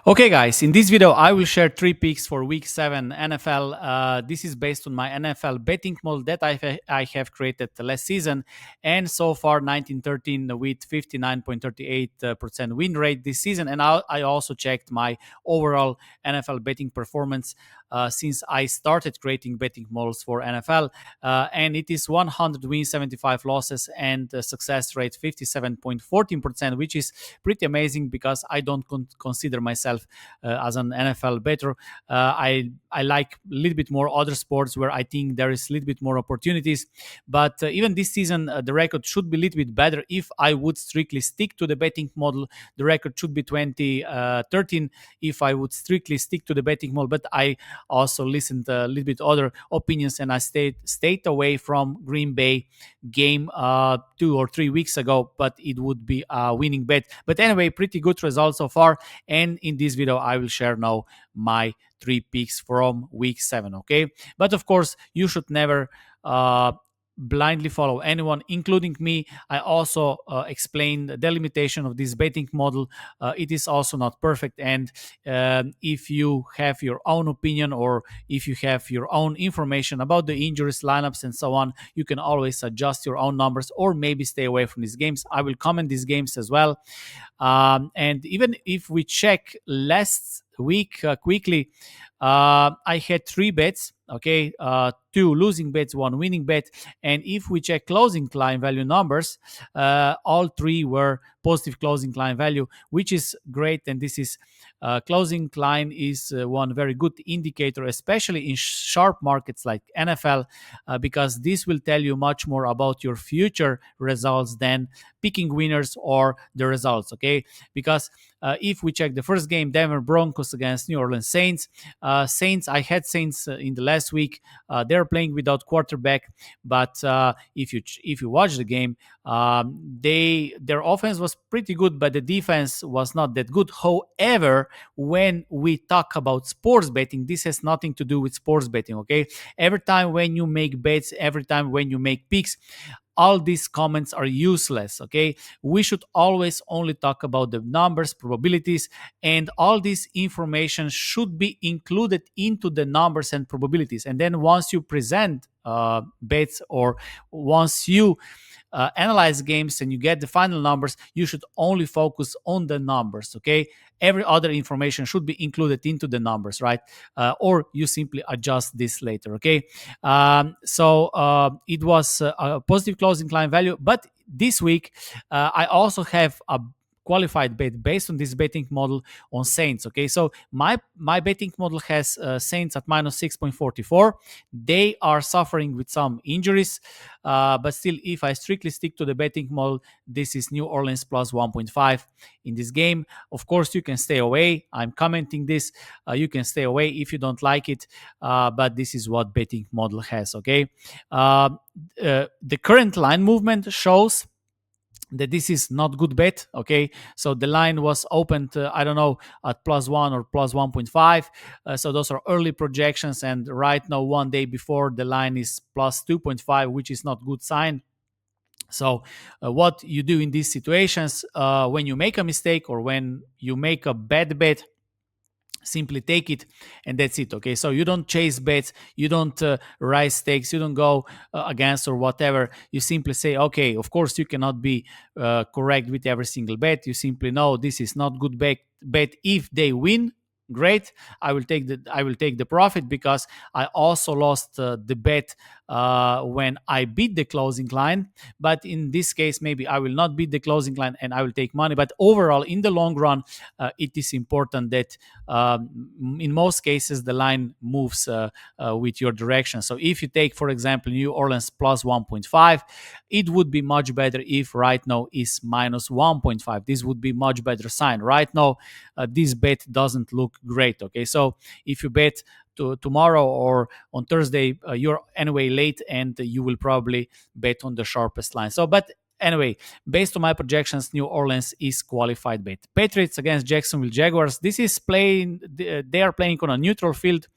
Okay, guys, in this video, I will share three picks for Week 7 NFL. This is based on my NFL betting model that I have created last season. And so far, 1913 with 59.38% win rate this season. And I also checked my overall NFL betting performance since I started creating betting models for NFL. And it is 100 wins, 75 losses, and success rate 57.14%, which is pretty amazing because I don't consider myself as an NFL bettor. I like a little bit more other sports where I think there is a little bit more opportunities. But even this season, the record should be a little bit better if I would strictly stick to the betting model. The record should be 2013 if I would strictly stick to the betting model. But I also listened a little bit other opinions, and I stayed away from Green Bay game 2 or 3 weeks ago, but it would be a winning bet. But anyway, pretty good results so far. And in this video, I will share now my three picks from Week 7. Okay, but of course, you should never blindly follow anyone, including me. I also explained the limitation of this betting model. It is also not perfect, and if you have your own opinion or if you have your own information about the injuries, lineups, and so on, you can always adjust your own numbers or maybe stay away from these games. I will comment these games as well. And even if we check last week quickly, I had three bets, okay, two losing bets, one winning bet. And if we check closing line value numbers, all three were positive closing line value, which is great. And this is closing line is one very good indicator, especially in sharp markets like NFL, because this will tell you much more about your future results than picking winners or the results, okay? Because if we check the first game, Denver Broncos against New Orleans Saints. I had Saints in the last week. They're playing without quarterback, but if you watch the game, their offense was pretty good, but the defense was not that good. However, when we talk about sports betting, this has nothing to do with sports betting. Okay, every time when you make bets, every time when you make picks, all these comments are useless. Okay, we should always only talk about the numbers, probabilities, and all this information should be included into the numbers and probabilities. And then once you present bets, or once you analyze games and you get the final numbers, you should only focus on the numbers. Okay, every other information should be included into the numbers, right? Or you simply adjust this later. Okay, so it was a positive closing line value, but this week I also have a qualified bet based on this betting model on Saints. Okay, so my betting model has Saints at minus 6.44. They are suffering with some injuries, but still, if I strictly stick to the betting model, this is New Orleans plus 1.5 in this game. Of course, you can stay away. I'm commenting this. You can stay away if you don't like it, but this is what betting model has. Okay, the current line movement shows that this is not good bet. Okay, so the line was opened I don't know, at plus 1 or plus 1.5. So those are early projections, and right now, one day before, the line is plus 2.5, which is not good sign. So what you do in these situations, when you make a mistake or when you make a bad bet, simply take it, and that's it. Okay, so you don't chase bets, you don't rise stakes, you don't go against or whatever. You simply say, okay, of course you cannot be correct with every single bet. You simply know this is not good bet. If they win, great, I will take the profit, because I also lost the bet when I beat the closing line. But in this case, maybe I will not beat the closing line and I will take money. But overall, in the long run, it is important that in most cases the line moves with your direction. So if you take, for example, New Orleans plus 1.5, it would be much better if right now is minus 1.5. This would be much better sign. Right now, this bet doesn't look great. Okay, so if you bet tomorrow or on Thursday, you're anyway late, and you will probably bet on the sharpest line. So, but anyway, based on my projections, New Orleans is qualified bet. Patriots against Jacksonville Jaguars. This is playing. They are playing on a neutral field.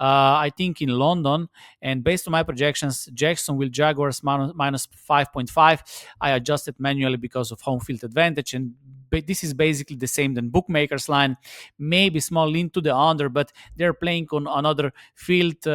I think in London, and based on my projections, Jacksonville Jaguars minus 5.5. I adjusted manually because of home field advantage, and this is basically the same than bookmakers line. Maybe small lean to the under, but they're playing on another field,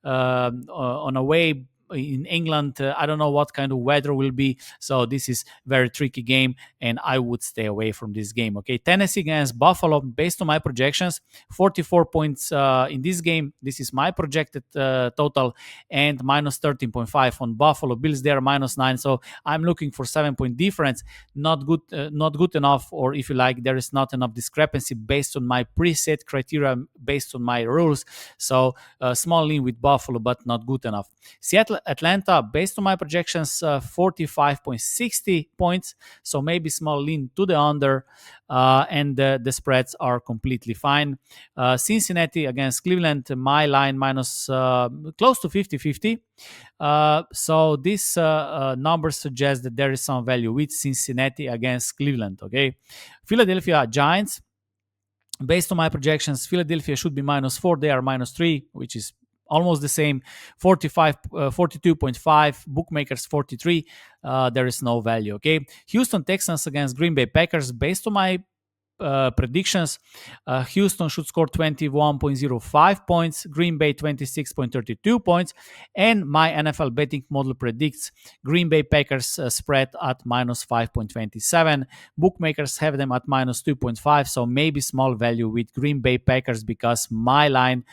on a way in England. I don't know what kind of weather will be, so this is very tricky game, and I would stay away from this game. Okay, Tennessee against Buffalo. Based on my projections, 44 points in this game. This is my projected total, and minus 13.5 on Buffalo Bills. They are -9, so I'm looking for 7-point difference. Not good enough, or if you like, there is not enough discrepancy based on my preset criteria, based on my rules. So small lean with Buffalo, but not good enough. Seattle Atlanta, based on my projections, 45.60 points. So maybe small lean to the under, and the spreads are completely fine. Cincinnati against Cleveland, my line minus close to 50-50. So this number suggests that there is some value with Cincinnati against Cleveland. Okay, Philadelphia Giants. Based on my projections, Philadelphia should be -4. They are -3, which is almost the same. 42.5, bookmakers 43. There is no value. Okay, Houston Texans against Green Bay Packers. Based on my predictions, Houston should score 21.05 points, Green Bay 26.32 points, and my NFL betting model predicts Green Bay Packers spread at -5.27. Bookmakers have them at -2.5, so maybe small value with Green Bay Packers because my line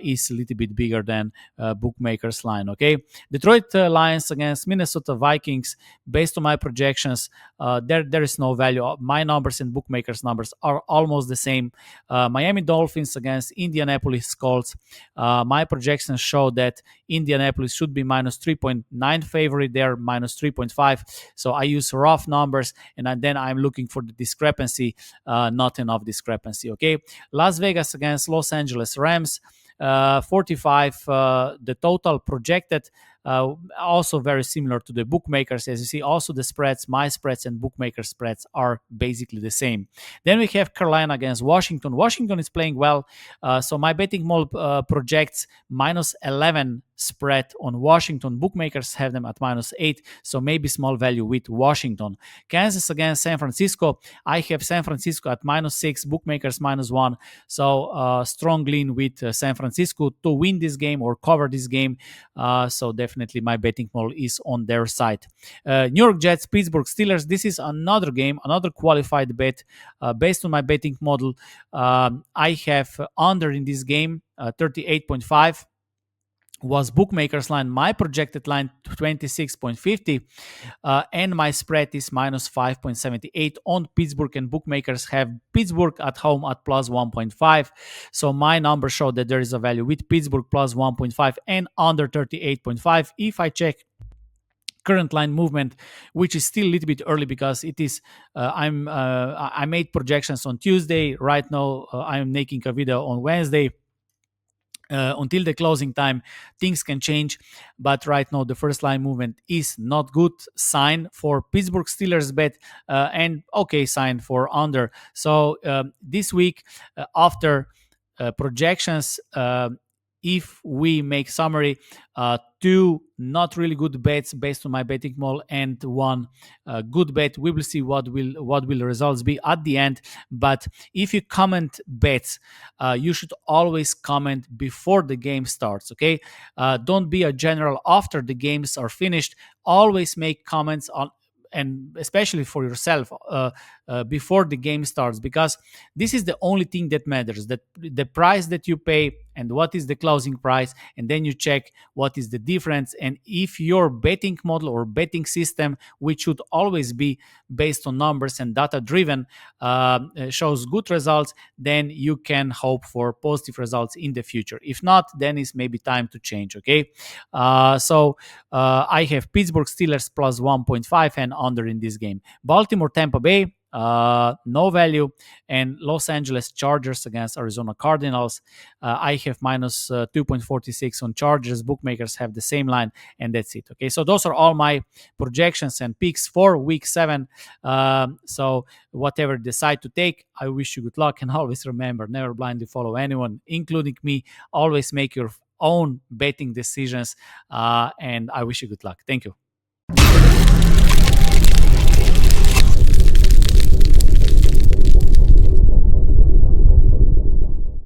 is a little bit bigger than bookmakers line. Okay, Detroit Lions against Minnesota Vikings. Based on my projections, there is no value. My numbers and bookmakers numbers are almost the same. Miami Dolphins against Indianapolis Colts. My projections show that Indianapolis should be -3.9 favorite. They're -3.5. So I use rough numbers, and then I'm looking for the discrepancy, not enough discrepancy. Okay, Las Vegas against Los Angeles Rams. 45, the total projected. Also very similar to the bookmakers. As you see, also the spreads, my spreads and bookmaker spreads are basically the same. Then we have Carolina against Washington. Washington is playing well, so my betting model projects -11 spread on Washington. Bookmakers have them at -8, so maybe small value with Washington. Kansas against San Francisco. I have San Francisco at -6, bookmakers -1, so strong lean with San Francisco to win this game or cover this game. So definitely my betting model is on their side. New York Jets, Pittsburgh Steelers. This is another game, another qualified bet. Based on my betting model, I have under in this game, 38.5 was bookmakers line. My projected line 26.50, and my spread is -5.78 on Pittsburgh, and bookmakers have Pittsburgh at home at +1.5. So my numbers show that there is a value with Pittsburgh +1.5 and under 38.5. If I check current line movement, which is still a little bit early because it is I made projections on Tuesday. Right now I'm making a video on Wednesday. Until the closing time, things can change, but right now the first line movement is not good sign for Pittsburgh Steelers bet, and okay sign for under. So this week, after projections, if we make summary, two not really good bets based on my betting model and one good bet, we will see what will results be at the end. But if you comment bets, you should always comment before the game starts. Okay, don't be a general after the games are finished. Always make comments on, and especially for yourself, before the game starts, because this is the only thing that matters, that the price that you pay and what is the closing price, and then you check what is the difference. And if your betting model or betting system, which should always be based on numbers and data driven, shows good results, then you can hope for positive results in the future. If not, then it's maybe time to change. Okay, so I have Pittsburgh Steelers +1.5 and under in this game. Baltimore Tampa Bay, no value, and Los Angeles Chargers against Arizona Cardinals. I have -2.46 on Chargers. Bookmakers have the same line, and that's it. Okay, so those are all my projections and picks for week 7. So whatever you decide to take, I wish you good luck, and always remember, never blindly follow anyone, including me. Always make your own betting decisions, and I wish you good luck. Thank you.